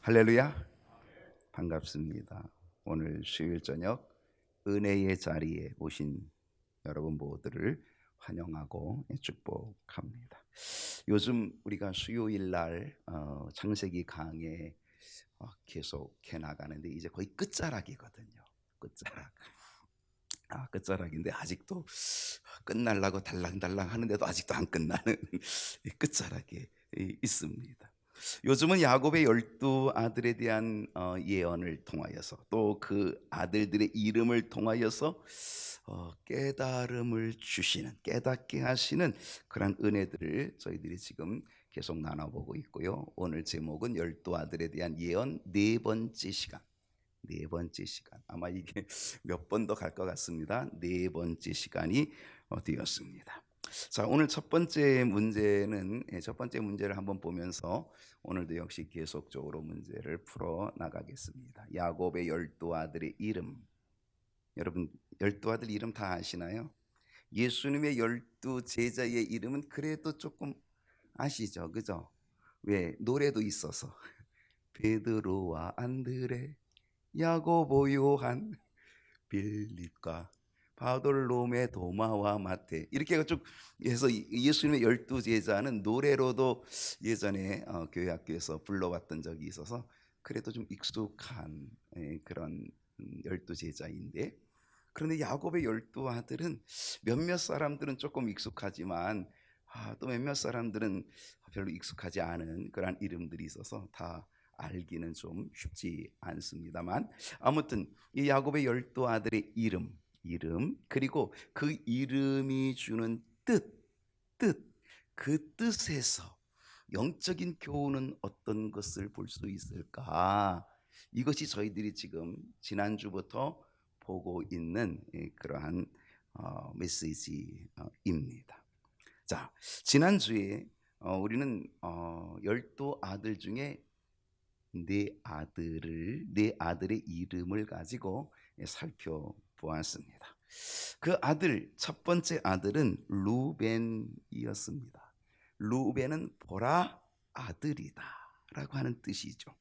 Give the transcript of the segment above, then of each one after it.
할렐루야. 반갑습니다. 오늘 수요일 저녁 은혜의 자리에 오신 여러분 모두를 환영하고 축복합니다. 요즘 우리가 수요일 날 창세기 강해 계속 해나가는데 이제 거의 끝자락이거든요. 끝자락인데 아직도 끝날라고 달랑달랑 하는데도 아직도 안 끝나는 끝자락에 있습니다. 요즘은 야곱의 12아들에 대한 예언을 통하여서 또 그 아들들의 이름을 통하여서 깨달음을 주시는, 깨닫게 하시는 그런 은혜들을 저희들이 지금 계속 나눠보고 있고요. 오늘 제목은 12아들에 대한 예언 네 번째 시간. 네 번째 시간. 아마 이게 몇 번 더 갈 것 같습니다. 네 번째 시간이 되었습니다. 자, 오늘 첫 번째 문제를 한번 보면서 오늘도 역시 계속적으로 문제를 풀어 나가겠습니다. 야곱의 12아들의 이름. 여러분 12아들 이름 다 아시나요? 예수님의 12제자의 이름은 그래도 조금 아시죠? 그죠? 왜 노래도 있어서 베드로와 안드레, 야고보, 요한, 빌립과 바돌로메, 도마와 마테, 이렇게 쭉 해서 예수님의 12제자는 노래로도 예전에 교회 학교에서 불러왔던 적이 있어서 그래도 좀 익숙한 그런 12제자인데, 그런데 야곱의 12아들은 몇몇 사람들은 조금 익숙하지만 또 몇몇 사람들은 별로 익숙하지 않은 그런 이름들이 있어서 다 알기는 좀 쉽지 않습니다만, 아무튼 이 야곱의 12아들의 이름 그리고 그 이름이 주는 그 뜻에서 영적인 교훈은 어떤 것을 볼 수 있을까? 이것이 저희들이 지금 지난주부터 보고 있는 그러한 메시지입니다. 자, 지난주에 우리는 12아들 중에 네 아들의 이름을 가지고 살펴보았습니다. 그 아들, 첫 번째 아들은 루벤이었습니다. 루벤은 보라 아들이다 라고 하는 뜻이죠.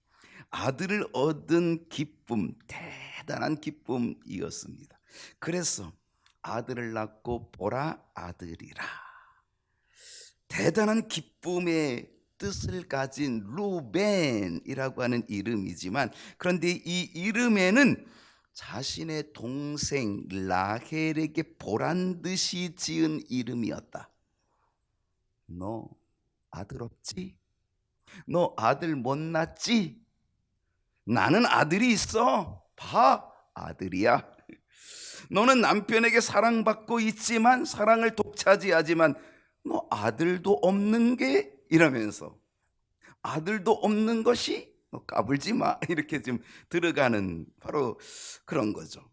아들을 얻은 기쁨, 대단한 기쁨이었습니다. 그래서 아들을 낳고 보라 아들이라, 대단한 기쁨의 뜻을 가진 루벤이라고 하는 이름이지만, 그런데 이 이름에는 자신의 동생 라헬에게 보란 듯이 지은 이름이었다. 너 아들 없지? 너 아들 못 낳지? 나는 아들이 있어. 봐, 아들이야. 너는 남편에게 사랑받고 있지만, 사랑을 독차지하지만 너 아들도 없는 게, 이러면서 아들도 없는 것이 너 까불지 마, 이렇게 좀 들어가는 바로 그런 거죠.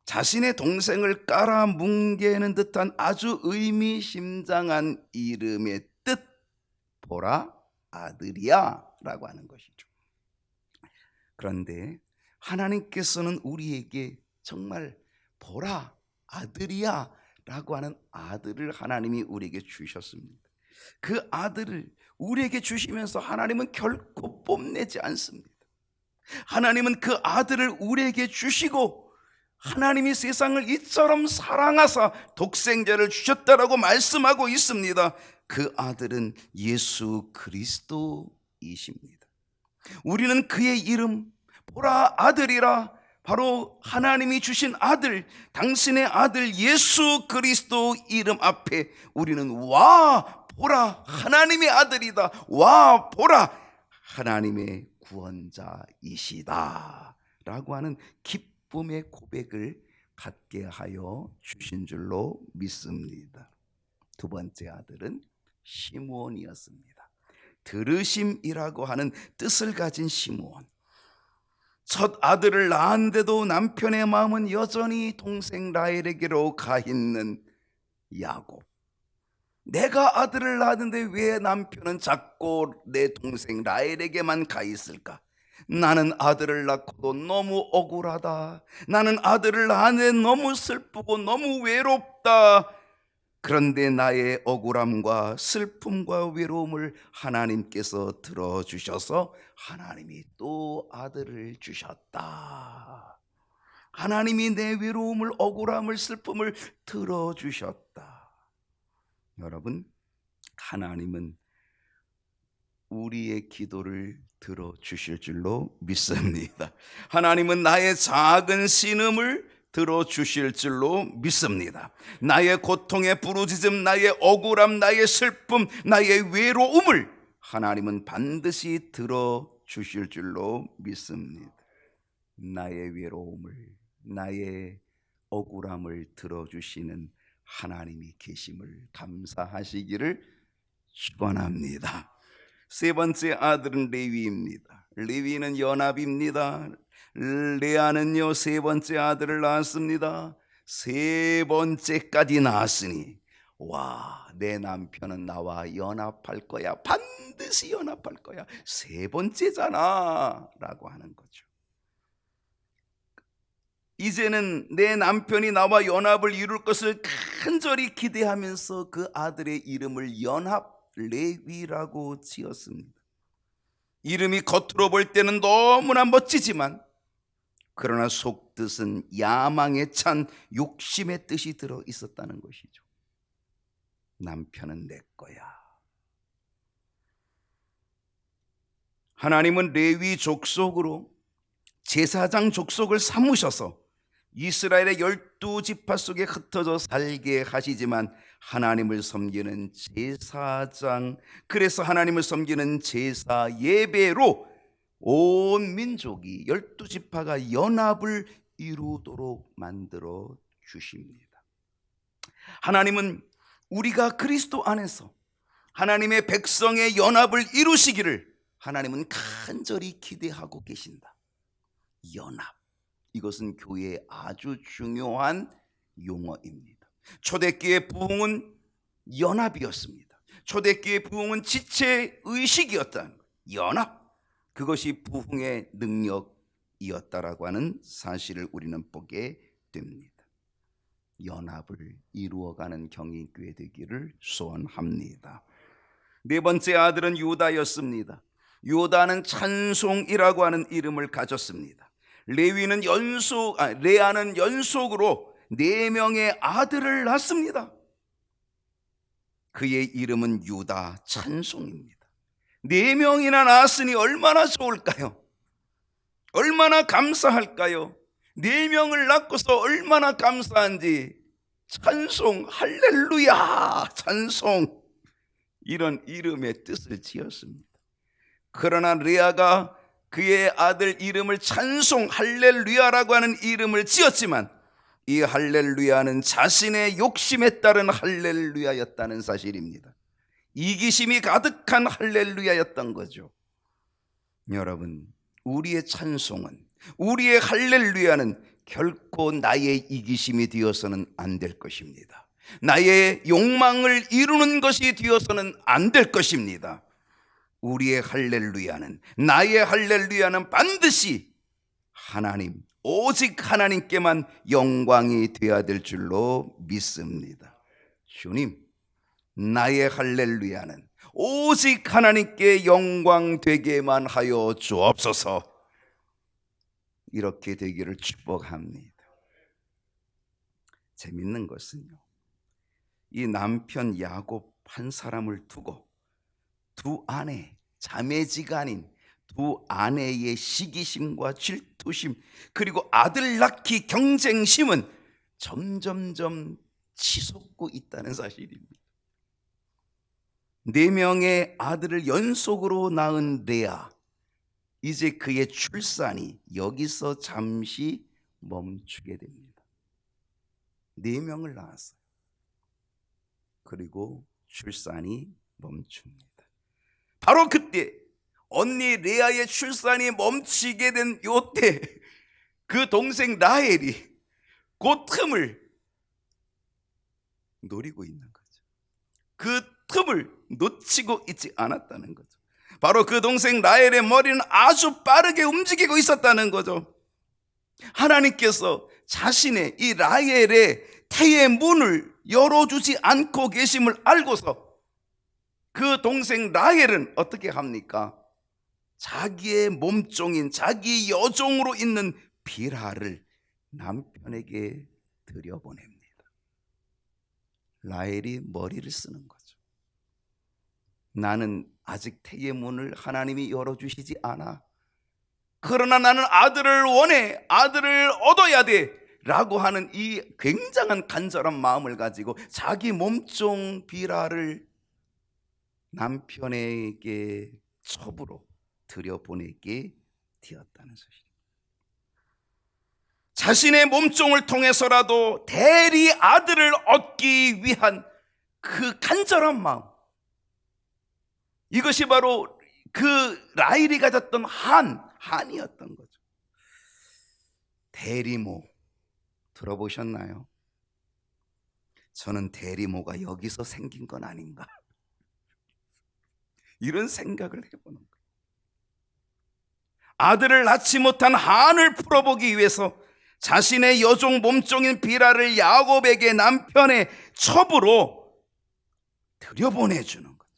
자신의 동생을 깔아뭉개는 듯한 아주 의미심장한 이름의 뜻, 보라 아들이야 라고 하는 것이죠. 그런데 하나님께서는 우리에게 정말 보라 아들이야 라고 하는 아들을 하나님이 우리에게 주셨습니다. 그 아들을 우리에게 주시면서 하나님은 결코 뽐내지 않습니다. 하나님은 그 아들을 우리에게 주시고, 하나님이 세상을 이처럼 사랑하사 독생자를 주셨다라고 말씀하고 있습니다. 그 아들은 예수 그리스도이십니다. 우리는 그의 이름 보라 아들이라, 바로 하나님이 주신 아들, 당신의 아들 예수 그리스도 이름 앞에 우리는 와 보라 하나님의 아들이다, 와 보라 하나님의 구원자이시다 라고 하는 기쁨의 고백을 갖게 하여 주신 줄로 믿습니다. 두 번째 아들은 시므온이었습니다. 들으심이라고 하는 뜻을 가진 시므온. 첫 아들을 낳았는데도 남편의 마음은 여전히 동생 라헬에게로 가 있는 야곱. 내가 아들을 낳았는데 왜 남편은 자꾸 내 동생 라헬에게만 가 있을까? 나는 아들을 낳고도 너무 억울하다. 나는 아들을 낳았는데 너무 슬프고 너무 외롭다. 그런데 나의 억울함과 슬픔과 외로움을 하나님께서 들어주셔서 하나님이 또 아들을 주셨다. 하나님이 내 외로움을, 억울함을, 슬픔을 들어주셨다. 여러분, 하나님은 우리의 기도를 들어주실 줄로 믿습니다. 하나님은 나의 작은 신음을 들어주실 줄로 믿습니다. 나의 고통의 부르짖음, 나의 억울함, 나의 슬픔, 나의 외로움을 하나님은 반드시 들어주실 줄로 믿습니다. 나의 외로움을, 나의 억울함을 들어주시는 하나님이 계심을 감사하시기를 축원합니다. 세 번째 아들은 레위입니다. 레위는 연합입니다. 레아는요 세 번째 아들을 낳았습니다. 세 번째까지 낳았으니 와, 내 남편은 나와 연합할 거야, 반드시 연합할 거야, 세 번째잖아 라고 하는 거죠. 이제는 내 남편이 나와 연합을 이룰 것을 간절히 기대하면서 그 아들의 이름을 연합 레위라고 지었습니다. 이름이 겉으로 볼 때는 너무나 멋지지만 그러나 속뜻은 야망에 찬 욕심의 뜻이 들어 있었다는 것이죠. 남편은 내 거야. 하나님은 레위 족속으로 제사장 족속을 삼으셔서 이스라엘의 12지파 속에 흩어져 살게 하시지만 하나님을 섬기는 제사장, 그래서 하나님을 섬기는 제사 예배로 온 민족이 12지파가 연합을 이루도록 만들어 주십니다. 하나님은 우리가 그리스도 안에서 하나님의 백성의 연합을 이루시기를 하나님은 간절히 기대하고 계신다. 연합, 이것은 교회의 아주 중요한 용어입니다. 초대교회 부흥은 연합이었습니다. 초대교회 부흥은 지체의식이었다는 것, 연합, 그것이 부흥의 능력이었다라고 하는 사실을 우리는 보게 됩니다. 연합을 이루어가는 경인교회 되기를 소원합니다. 네 번째 아들은 유다였습니다. 유다는 찬송이라고 하는 이름을 가졌습니다. 레아는 연속으로 4명의 아들을 낳습니다. 그의 이름은 유다 찬송입니다. 4명이나 낳았으니 얼마나 좋을까요? 얼마나 감사할까요? 4명을 낳고서 얼마나 감사한지 찬송, 할렐루야, 찬송, 이런 이름의 뜻을 지었습니다. 그러나 레아가 그의 아들 이름을 찬송, 할렐루야라고 하는 이름을 지었지만 이 할렐루야는 자신의 욕심에 따른 할렐루야였다는 사실입니다. 이기심이 가득한 할렐루야였던 거죠. 여러분, 우리의 찬송은, 우리의 할렐루야는 결코 나의 이기심이 되어서는 안 될 것입니다. 나의 욕망을 이루는 것이 되어서는 안 될 것입니다. 우리의 할렐루야는, 나의 할렐루야는 반드시 하나님, 오직 하나님께만 영광이 되어야 될 줄로 믿습니다. 주님, 나의 할렐루야는 오직 하나님께 영광 되게만 하여 주옵소서. 이렇게 되기를 축복합니다. 재밌는 것은요, 이 남편 야곱 한 사람을 두고 두 아내, 자매지간인 두 아내의 시기심과 질투심, 그리고 아들 낳기 경쟁심은 점점점 치솟고 있다는 사실입니다. 4명의 아들을 연속으로 낳은 레아, 이제 그의 출산이 여기서 잠시 멈추게 됩니다. 4명을 낳았어요. 그리고 출산이 멈춥니다. 바로 그때 언니 레아의 출산이 멈추게 된 요때 그 동생 라헬이 그 틈을 노리고 있는 거죠. 그 틈을 놓치고 있지 않았다는 거죠. 바로 그 동생 라헬의 머리는 아주 빠르게 움직이고 있었다는 거죠. 하나님께서 자신의 이 라헬의 태의 문을 열어주지 않고 계심을 알고서 그 동생 라헬은 어떻게 합니까? 자기의 몸종인 자기 여종으로 있는 빌하를 남편에게 들여보냅니다. 라헬이 머리를 쓰는 거죠. 나는 아직 태의 문을 하나님이 열어주시지 않아. 그러나 나는 아들을 원해. 아들을 얻어야 돼. 라고 하는 이 굉장한 간절한 마음을 가지고 자기 몸종 빌하를 남편에게 첩으로 들여보내게 되었다는 사실. 자신의 몸종을 통해서라도 대리 아들을 얻기 위한 그 간절한 마음, 이것이 바로 그 라헬이 가졌던 한이었던 거죠. 대리모 들어보셨나요? 저는 대리모가 여기서 생긴 건 아닌가, 이런 생각을 해보는 거예요. 아들을 낳지 못한 한을 풀어보기 위해서 자신의 여종 몸종인 빌하를 야곱에게 남편의 첩으로 들여보내주는 거죠.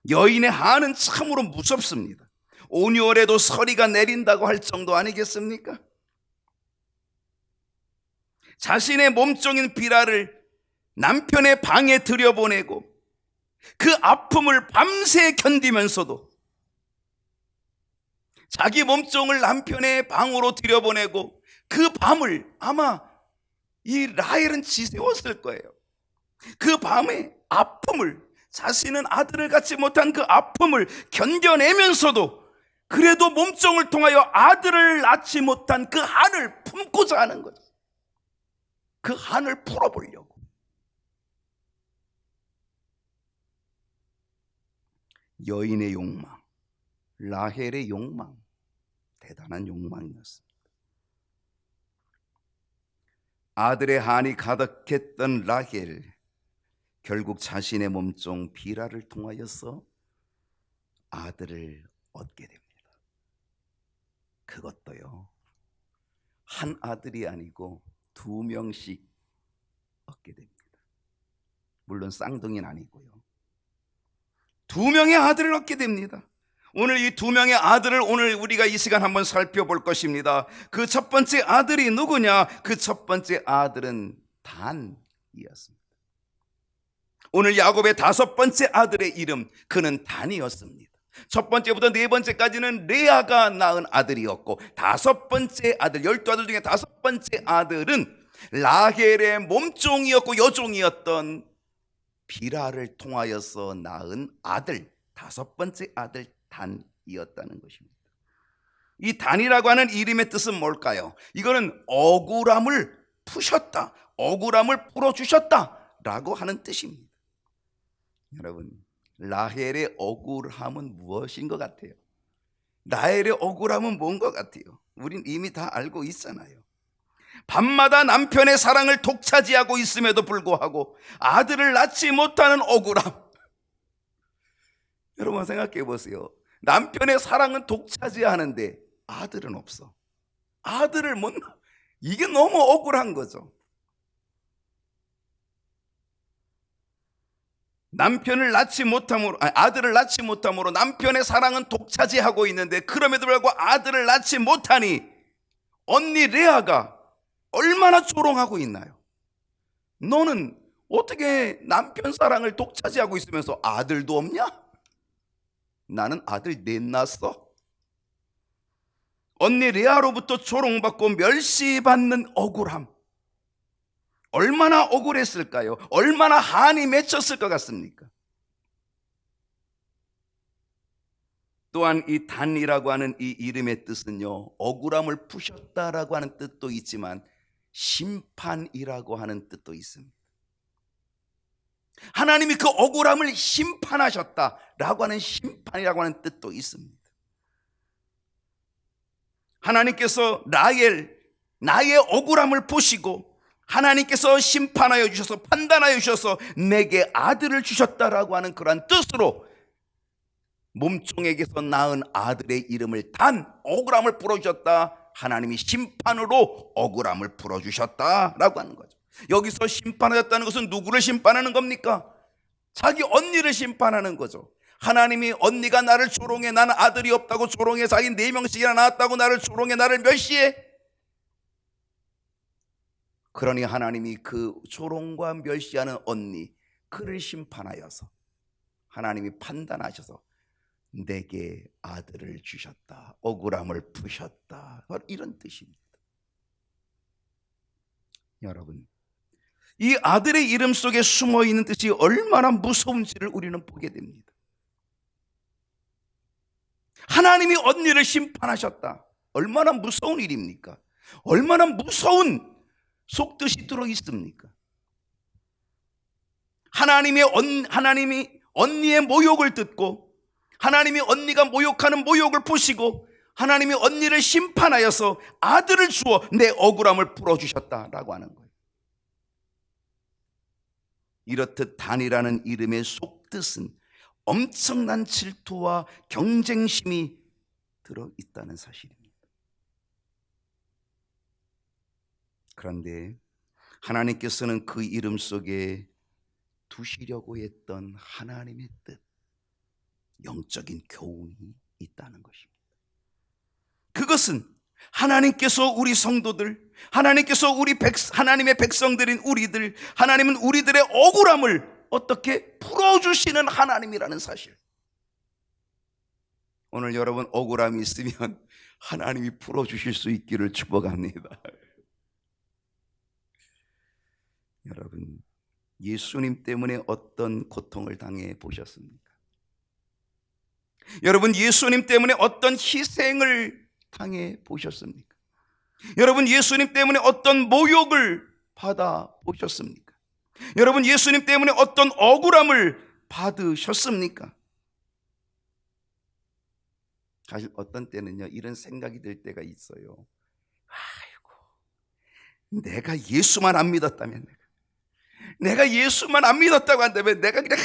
여인의 한은 참으로 무섭습니다. 온유월에도 서리가 내린다고 할 정도 아니겠습니까? 자신의 몸종인 빌하를 남편의 방에 들여보내고 그 아픔을 밤새 견디면서도 자기 몸종을 남편의 방으로 들여보내고 그 밤을 아마 이 라헬은 지새웠을 거예요. 그 밤의 아픔을, 자신은 아들을 갖지 못한 그 아픔을 견뎌내면서도 그래도 몸종을 통하여 아들을 낳지 못한 그 한을 품고자 하는 거죠. 그 한을 풀어보려고. 여인의 욕망, 라헬의 욕망, 대단한 욕망이었습니다. 아들의 한이 가득했던 라헬, 결국 자신의 몸종 빌하를 통하여서 아들을 얻게 됩니다. 그것도요, 한 아들이 아니고 2명씩 얻게 됩니다. 물론 쌍둥이는 아니고요, 2명의 아들을 얻게 됩니다. 오늘 이 2명의 아들을 오늘 우리가 이 시간 한번 살펴볼 것입니다. 그 첫 번째 아들이 누구냐? 그 첫 번째 아들은 단이었습니다. 오늘 야곱의 5번째 아들의 이름, 그는 단이었습니다. 첫 번째부터 4번째까지는 레아가 낳은 아들이었고, 5번째 아들, 12아들 중에 5번째 아들은 라헬의 몸종이었고 여종이었던 빌하를 통하여서 낳은 아들, 5번째 아들 단이었다는 것입니다. 이 단이라고 하는 이름의 뜻은 뭘까요? 이거는 억울함을 푸셨다, 억울함을 풀어주셨다 라고 하는 뜻입니다. 여러분, 라헬의 억울함은 무엇인 것 같아요? 라헬의 억울함은 뭔 것 같아요? 우린 이미 다 알고 있잖아요. 밤마다 남편의 사랑을 독차지하고 있음에도 불구하고 아들을 낳지 못하는 억울함. 여러분 생각해 보세요. 남편의 사랑은 독차지하는데 아들은 없어. 아들을 못 낳아. 이게 너무 억울한 거죠. 남편을 낳지 못함으로, 아들을 낳지 못함으로 남편의 사랑은 독차지하고 있는데 그럼에도 불구하고 아들을 낳지 못하니 언니 레아가 얼마나 조롱하고 있나요? 너는 어떻게 남편 사랑을 독차지하고 있으면서 아들도 없냐? 나는 아들 넷 낳았어. 언니 레아로부터 조롱받고 멸시받는 억울함, 얼마나 억울했을까요? 얼마나 한이 맺혔을 것 같습니까? 또한 이 단이라고 하는 이 이름의 뜻은요, 억울함을 푸셨다라고 하는 뜻도 있지만 심판이라고 하는 뜻도 있습니다. 하나님이 그 억울함을 심판하셨다라고 하는 심판이라고 하는 뜻도 있습니다. 하나님께서 라헬, 나의 억울함을 보시고 하나님께서 심판하여 주셔서, 판단하여 주셔서 내게 아들을 주셨다라고 하는 그러한 뜻으로 몸종에게서 낳은 아들의 이름을 단, 억울함을 풀어주셨다. 하나님이 심판으로 억울함을 풀어주셨다라고 하는 거죠. 여기서 심판하였다는 것은 누구를 심판하는 겁니까? 자기 언니를 심판하는 거죠. 하나님이 언니가 나를 조롱해, 나는 아들이 없다고 조롱해, 자기 4명씩이나 낳았다고 나를 조롱해, 나를 멸시해. 그러니 하나님이 그 조롱과 멸시하는 언니, 그를 심판하여서 하나님이 판단하셔서 내게 아들을 주셨다, 억울함을 푸셨다, 이런 뜻입니다. 여러분, 이 아들의 이름 속에 숨어있는 뜻이 얼마나 무서운지를 우리는 보게 됩니다. 하나님이 언니를 심판하셨다. 얼마나 무서운 일입니까? 얼마나 무서운 속뜻이 들어있습니까? 하나님이 언니의 모욕을 듣고, 하나님이 언니가 모욕하는 모욕을 보시고, 하나님이 언니를 심판하여서 아들을 주어 내 억울함을 풀어주셨다라고 하는 거예요. 이렇듯 단이라는 이름의 속뜻은 엄청난 질투와 경쟁심이 들어있다는 사실입니다. 그런데 하나님께서는 그 이름 속에 두시려고 했던 하나님의 뜻, 영적인 교훈이 있다는 것입니다. 그것은 하나님께서 우리 성도들, 하나님께서 하나님의 백성들인 우리들, 하나님은 우리들의 억울함을 어떻게 풀어주시는 하나님이라는 사실. 오늘 여러분 억울함이 있으면 하나님이 풀어주실 수 있기를 축복합니다. 여러분, 예수님 때문에 어떤 고통을 당해 보셨습니까? 여러분, 예수님 때문에 어떤 희생을 당해 보셨습니까? 여러분, 예수님 때문에 어떤 모욕을 받아 보셨습니까? 여러분, 예수님 때문에 어떤 억울함을 받으셨습니까? 사실 어떤 때는요, 이런 생각이 들 때가 있어요. 아이고, 내가 예수만 안 믿었다면, 내가 예수만 안 믿었다고 한다면 내가 그냥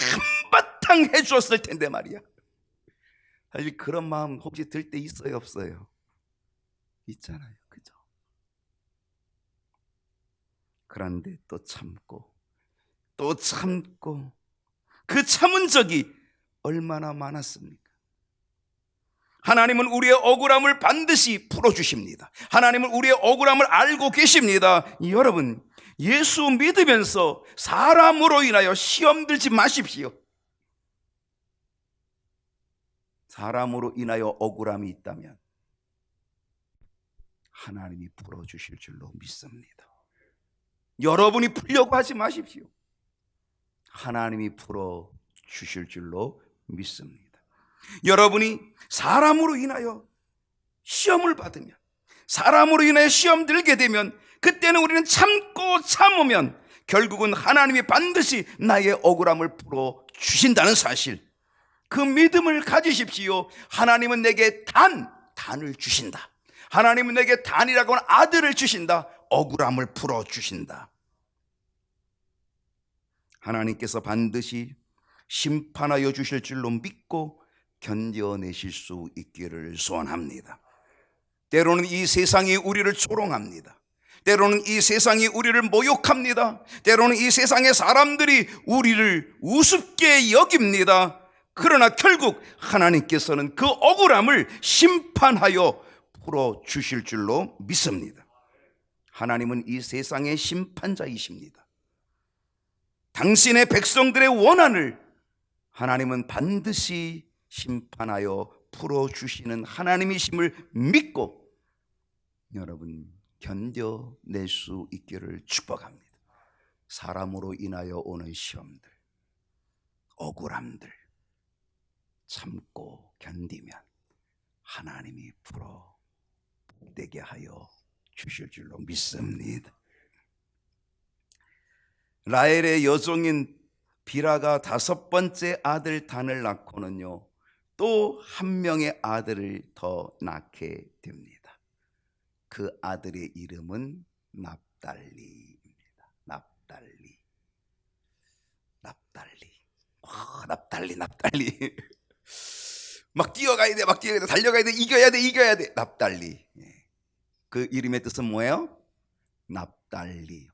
한바탕 해주었을 텐데 말이야. 사실 그런 마음 혹시 들 때 있어요, 없어요? 있잖아요, 그죠? 그런데 또 참고 그 참은 적이 얼마나 많았습니까? 하나님은 우리의 억울함을 반드시 풀어주십니다. 하나님은 우리의 억울함을 알고 계십니다. 여러분, 예수 믿으면서 사람으로 인하여 시험 들지 마십시오. 사람으로 인하여 억울함이 있다면 하나님이 풀어주실 줄로 믿습니다. 여러분이 풀려고 하지 마십시오. 하나님이 풀어주실 줄로 믿습니다. 여러분이 사람으로 인하여 시험을 받으면, 사람으로 인하여 시험 들게 되면, 그때는 우리는 참으면 결국은 하나님이 반드시 나의 억울함을 풀어주신다는 사실, 그 믿음을 가지십시오. 하나님은 내게 단을 주신다. 하나님은 내게 단이라고 하는 아들을 주신다. 억울함을 풀어주신다. 하나님께서 반드시 심판하여 주실 줄로 믿고 견뎌내실 수 있기를 소원합니다. 때로는 이 세상이 우리를 조롱합니다. 때로는 이 세상이 우리를 모욕합니다. 때로는 이 세상의 사람들이 우리를 우습게 여깁니다. 그러나 결국 하나님께서는 그 억울함을 심판하여 풀어주실 줄로 믿습니다. 하나님은 이 세상의 심판자이십니다. 당신의 백성들의 원한을 하나님은 반드시 심판하여 풀어주시는 하나님이심을 믿고 여러분 견뎌낼 수 있기를 축복합니다. 사람으로 인하여 오는 시험들, 억울함들 참고 견디면 하나님이 풀어 복되게 하여 주실 줄로 믿습니다. 라헬의 여종인 비라가 5번째 아들 단을 낳고는요, 또 한 명의 아들을 더 낳게 됩니다. 그 아들의 이름은 납달리입니다. 납달리. 막 뛰어가야 돼, 달려가야 돼, 이겨야 돼. 납달리. 그 이름의 뜻은 뭐예요? 납달리.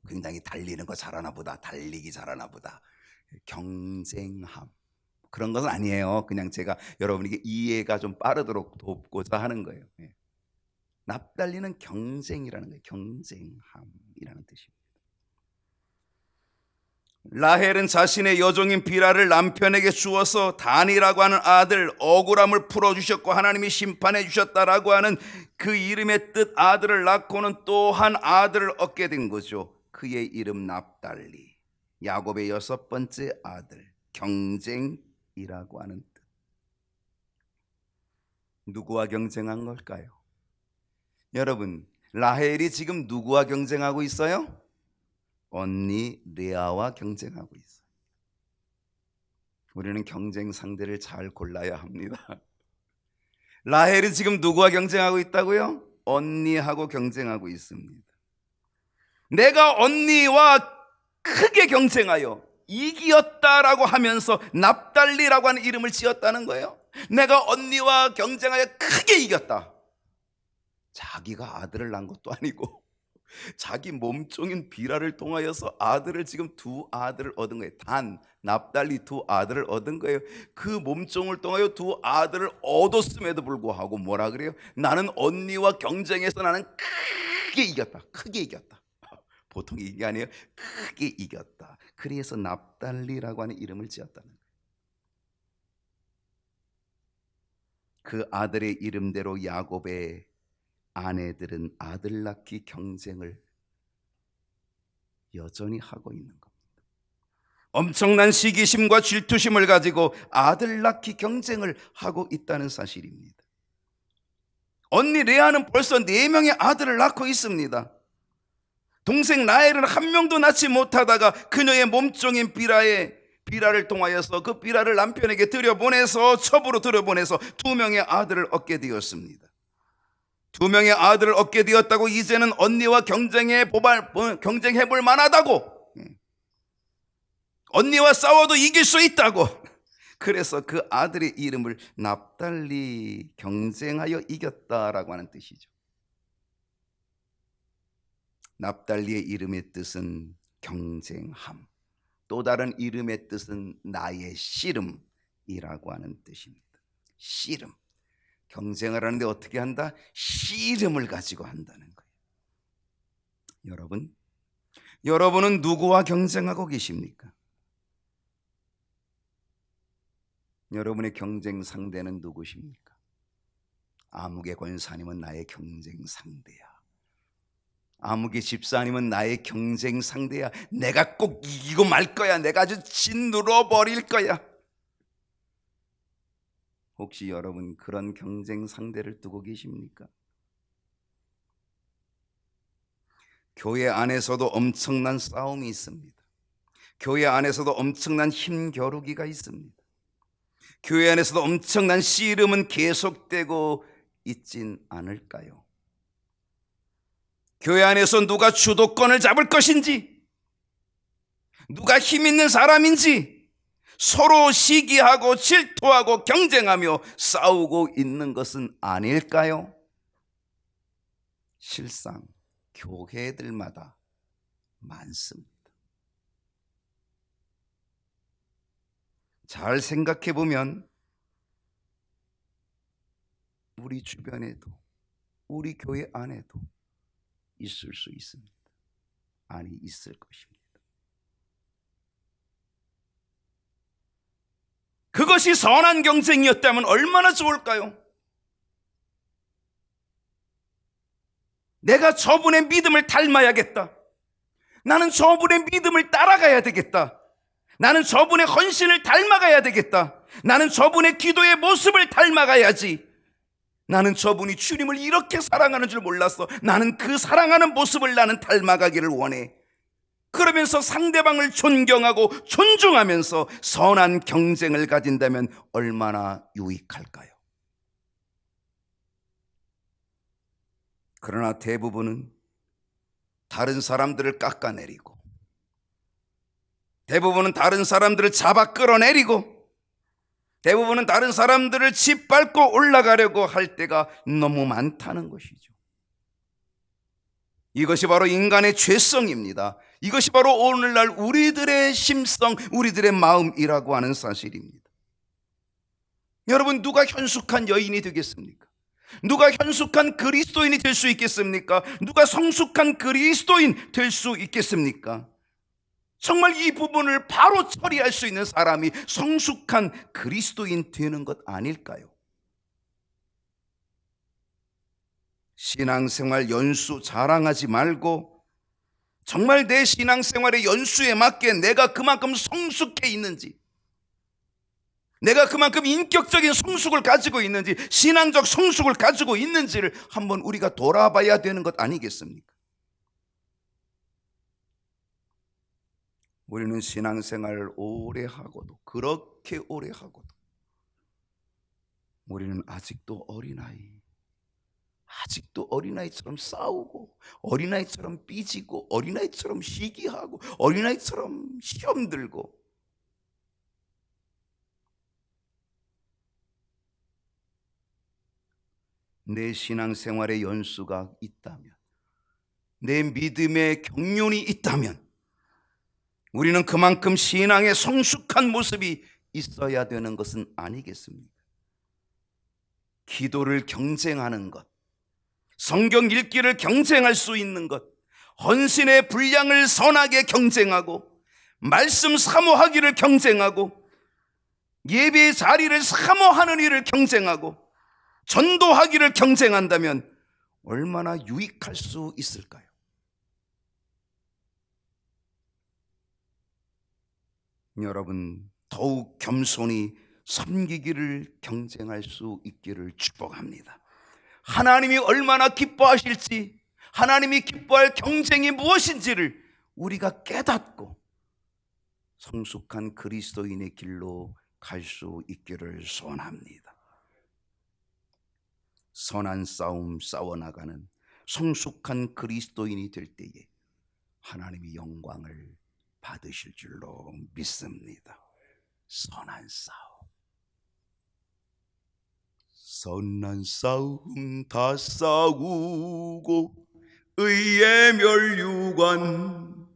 굉장히 달리는 거 잘하나 보다. 달리기 잘하나 보다. 경쟁함. 그런 것은 아니에요. 그냥 제가 여러분에게 이해가 좀 빠르도록 돕고자 하는 거예요. 납달리는 경쟁이라는 거예요. 경쟁함이라는 뜻입니다. 라헬은 자신의 여종인 비라를 남편에게 주어서 단이라고 하는 아들 억울함을 풀어주셨고 하나님이 심판해 주셨다라고 하는 그 이름의 뜻 아들을 낳고는 또 한 아들을 얻게 된 거죠. 그의 이름 납달리. 야곱의 6번째 아들. 경쟁이라고 하는 뜻. 누구와 경쟁한 걸까요? 여러분, 라헬이 지금 누구와 경쟁하고 있어요? 언니 레아와 경쟁하고 있어요. 우리는 경쟁 상대를 잘 골라야 합니다. 라헬이 지금 누구와 경쟁하고 있다고요? 언니하고 경쟁하고 있습니다. 내가 언니와 크게 경쟁하여 이기었다라고 하면서 납달리라고 하는 이름을 지었다는 거예요. 내가 언니와 경쟁하여 크게 이겼다. 자기가 아들을 낳은 것도 아니고 자기 몸종인 비라를 통하여서 아들을 지금 2아들을 얻은 거예요. 단, 납달리 2아들을 얻은 거예요. 그 몸종을 통하여 2아들을 얻었음에도 불구하고 뭐라 그래요? 나는 언니와 경쟁해서 나는 크게 이겼다. 크게 이겼다. 보통 이게 아니에요. 크게 이겼다. 그래서 납달리라고 하는 이름을 지었다는 거예요. 그 아들의 이름대로 야곱의 아내들은 아들 낳기 경쟁을 여전히 하고 있는 겁니다. 엄청난 시기심과 질투심을 가지고 아들 낳기 경쟁을 하고 있다는 사실입니다. 언니 레아는 벌써 4명의 아들을 낳고 있습니다. 동생 라헬은 1명도 낳지 못하다가 그녀의 몸종인 비라를 통하여서 그 비라를 남편에게 들여보내서 첩으로 들여보내서 2명의 아들을 얻게 되었습니다. 2명의 아들을 얻게 되었다고 이제는 언니와 경쟁해 볼 만하다고, 언니와 싸워도 이길 수 있다고. 그래서 그 아들의 이름을 납달리, 경쟁하여 이겼다라고 하는 뜻이죠. 납달리의 이름의 뜻은 경쟁함, 또 다른 이름의 뜻은 나의 씨름이라고 하는 뜻입니다. 씨름. 경쟁을 하는데 어떻게 한다? 씨름을 가지고 한다는 거예요. 여러분은 누구와 경쟁하고 계십니까? 여러분의 경쟁 상대는 누구십니까? 아무개 권사님은 나의 경쟁 상대야. 아무개 집사님은 나의 경쟁 상대야. 내가 꼭 이기고 말 거야. 내가 아주 짓눌러 버릴 거야. 혹시 여러분 그런 경쟁 상대를 두고 계십니까? 교회 안에서도 엄청난 싸움이 있습니다. 교회 안에서도 엄청난 힘겨루기가 있습니다. 교회 안에서도 엄청난 씨름은 계속되고 있진 않을까요? 교회 안에서 누가 주도권을 잡을 것인지, 누가 힘 있는 사람인지 서로 시기하고 질투하고 경쟁하며 싸우고 있는 것은 아닐까요? 실상 교회들마다 많습니다. 잘 생각해 보면 우리 주변에도, 우리 교회 안에도 있을 수 있습니다. 아니, 있을 것입니다. 그것이 선한 경쟁이었다면 얼마나 좋을까요? 내가 저분의 믿음을 닮아야겠다. 나는 저분의 믿음을 따라가야 되겠다. 나는 저분의 헌신을 닮아가야 되겠다. 나는 저분의 기도의 모습을 닮아가야지. 나는 저분이 주님을 이렇게 사랑하는 줄 몰랐어. 나는 그 사랑하는 모습을 나는 닮아가기를 원해. 그러면서 상대방을 존경하고 존중하면서 선한 경쟁을 가진다면 얼마나 유익할까요? 그러나 대부분은 다른 사람들을 깎아내리고, 대부분은 다른 사람들을 잡아 끌어내리고, 대부분은 다른 사람들을 짓밟고 올라가려고 할 때가 너무 많다는 것이죠. 이것이 바로 인간의 죄성입니다. 이것이 바로 오늘날 우리들의 심성, 우리들의 마음이라고 하는 사실입니다. 여러분, 누가 현숙한 여인이 되겠습니까? 누가 현숙한 그리스도인이 될 수 있겠습니까? 누가 성숙한 그리스도인 될 수 있겠습니까? 정말 이 부분을 바로 처리할 수 있는 사람이 성숙한 그리스도인 되는 것 아닐까요? 신앙생활 연수 자랑하지 말고 정말 내 신앙생활의 연수에 맞게 내가 그만큼 성숙해 있는지, 내가 그만큼 인격적인 성숙을 가지고 있는지, 신앙적 성숙을 가지고 있는지를 한번 우리가 돌아봐야 되는 것 아니겠습니까? 우리는 신앙생활을 오래 하고도, 그렇게 오래 하고도 우리는 아직도 어린아이처럼 싸우고, 어린아이처럼 삐지고, 어린아이처럼 시기하고, 어린아이처럼 시험 들고, 내 신앙생활의 연수가 있다면, 내 믿음의 경륜이 있다면 우리는 그만큼 신앙의 성숙한 모습이 있어야 되는 것은 아니겠습니까? 기도를 경쟁하는 것, 성경 읽기를 경쟁할 수 있는 것, 헌신의 분량을 선하게 경쟁하고, 말씀 사모하기를 경쟁하고, 예배의 자리를 사모하는 일을 경쟁하고, 전도하기를 경쟁한다면 얼마나 유익할 수 있을까요? 여러분, 더욱 겸손히 섬기기를 경쟁할 수 있기를 축복합니다. 하나님이 얼마나 기뻐하실지, 하나님이 기뻐할 경쟁이 무엇인지를 우리가 깨닫고 성숙한 그리스도인의 길로 갈 수 있기를 소원합니다. 선한 싸움 싸워나가는 성숙한 그리스도인이 될 때에 하나님이 영광을 받으실 줄로 믿습니다. 선한 싸움 다 싸우고 의의 멸류관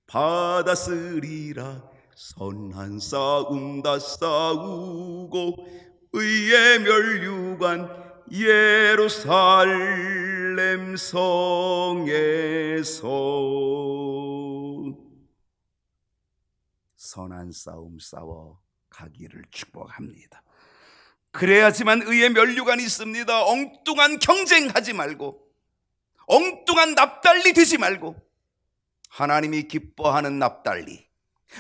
받았으리라. 선한 싸움 다 싸우고 의의 멸류관 예루살렘 성에서 선한 싸움 싸워 가기를 축복합니다. 그래야지만 의의 멸류관이 있습니다. 엉뚱한 경쟁하지 말고, 엉뚱한 납달리 되지 말고, 하나님이 기뻐하는 납달리,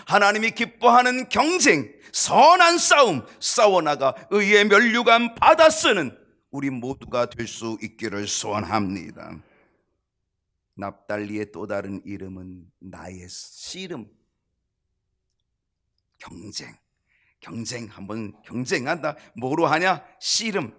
하나님이 기뻐하는 경쟁, 선한 싸움 싸워나가 의의 멸류관 받아 쓰는 우리 모두가 될 수 있기를 소원합니다. 납달리의 또 다른 이름은 나의 씨름. 경쟁 한번 경쟁한다. 뭐로 하냐? 씨름.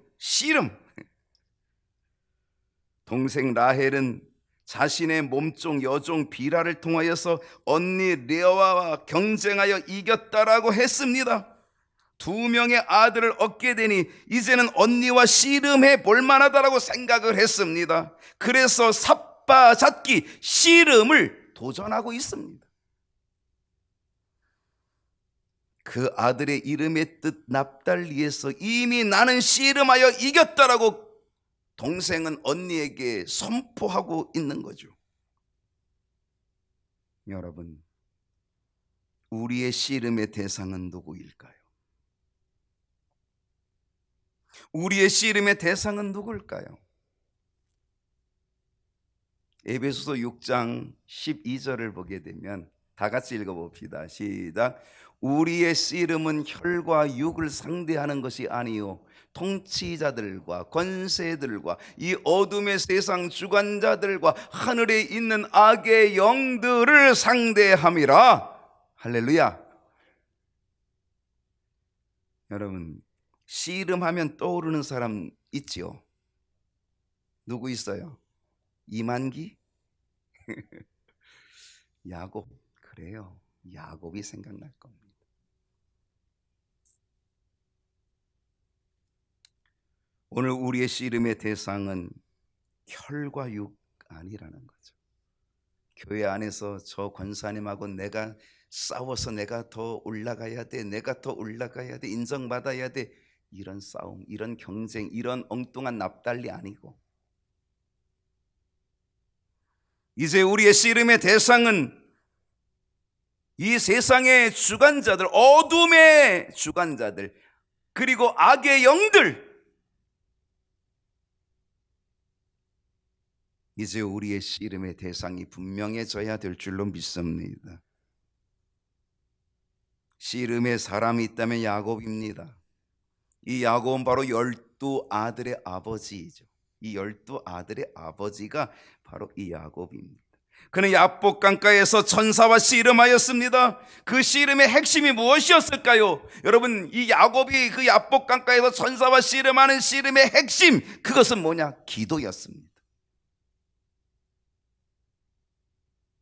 동생 라헬은 자신의 몸종 여종 비라를 통하여서 언니 레아와 경쟁하여 이겼다라고 했습니다. 2명의 아들을 얻게 되니 이제는 언니와 씨름해 볼만하다라고 생각을 했습니다. 그래서 삿바잡기 씨름을 도전하고 있습니다. 그 아들의 이름의 뜻 납달리에서 이미 나는 씨름하여 이겼다라고 동생은 언니에게 선포하고 있는 거죠. 여러분, 우리의 씨름의 대상은 누구일까요? 우리의 씨름의 대상은 누굴까요? 에베소서 6장 12절을 보게 되면 다 같이 읽어봅시다. 시작. 우리의 씨름은 혈과 육을 상대하는 것이 아니요 통치자들과 권세들과 이 어둠의 세상 주관자들과 하늘에 있는 악의 영들을 상대함이라. 할렐루야. 여러분, 씨름하면 떠오르는 사람 있지요? 누구 있어요? 이만기? 야곱. 그래요, 야곱이 생각날 겁니다. 오늘 우리의 씨름의 대상은 혈과 육 아니라는 거죠. 교회 안에서 저 권사님하고 내가 싸워서 내가 더 올라가야 돼, 내가 더 올라가야 돼, 인정받아야 돼, 이런 싸움, 이런 경쟁, 이런 엉뚱한 납달리 아니고, 이제 우리의 씨름의 대상은 이 세상의 주관자들, 어둠의 주관자들, 그리고 악의 영들, 이제 우리의 씨름의 대상이 분명해져야 될 줄로 믿습니다. 씨름의 사람이 있다면 야곱입니다. 이 야곱은 바로 12아들의 아버지이죠. 이 12아들의 아버지가 바로 이 야곱입니다. 그는 야복 강가에서 천사와 씨름하였습니다. 그 씨름의 핵심이 무엇이었을까요? 여러분, 이 야곱이 그 야복 강가에서 천사와 씨름하는 씨름의 핵심, 그것은 뭐냐? 기도였습니다.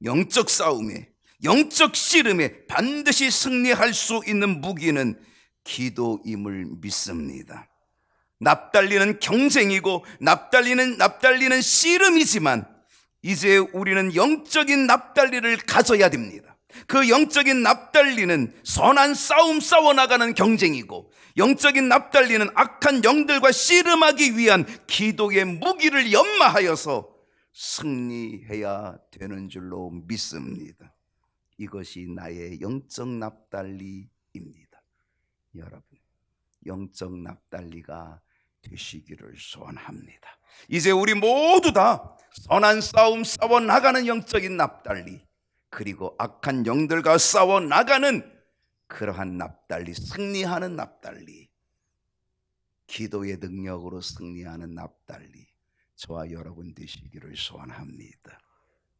영적 싸움에, 영적 씨름에 반드시 승리할 수 있는 무기는 기도임을 믿습니다. 납달리는 경쟁이고 납달리는 씨름이지만 이제 우리는 영적인 납달리를 가져야 됩니다. 그 영적인 납달리는 선한 싸움 싸워나가는 경쟁이고, 영적인 납달리는 악한 영들과 씨름하기 위한 기도의 무기를 연마하여서 승리해야 되는 줄로 믿습니다. 이것이 나의 영적 납달리입니다. 여러분, 영적 납달리가 되시기를 소원합니다. 이제 우리 모두 다 선한 싸움 싸워 나가는 영적인 납달리, 그리고 악한 영들과 싸워 나가는 그러한 납달리, 승리하는 납달리, 기도의 능력으로 승리하는 납달리, 저와 여러분 되시기를 소원합니다.